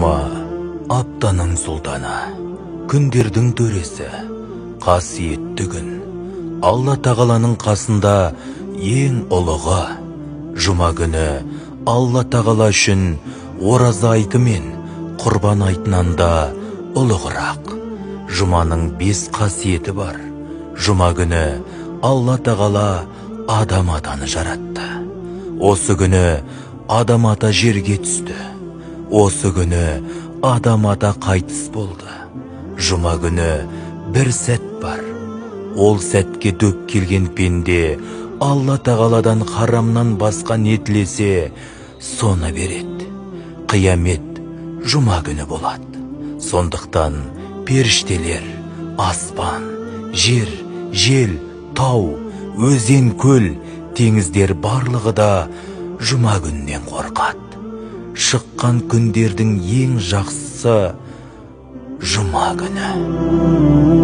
Жұма аптаның сұлтаны, күндердің төресі, қасиетті күн. Алла тағаланың қасында ең ұлығы. Жұма күні Алла тағала үшін ораза айты мен құрбан айтынан да ұлығырақ. Жұманың 5 қасиеті бар. Жұма күні Алла тағала адам атаны жаратты. Осы күні адам ата жерге түсті. Осы күні адам ата қайтыс болды. Жұма күні бір сәт бар. Ол сәтке дөп келген пенде Алла тағаладан харамнан басқа не тілесе, соны береді. Қиямет жұма күні болады. Сондықтан періштелер, аспан, жер, жел, тау, өзен, көл, теңіздер барлығы да жұма күннен қорқады. Шыққан күндердің ең жақсысы жұма күні.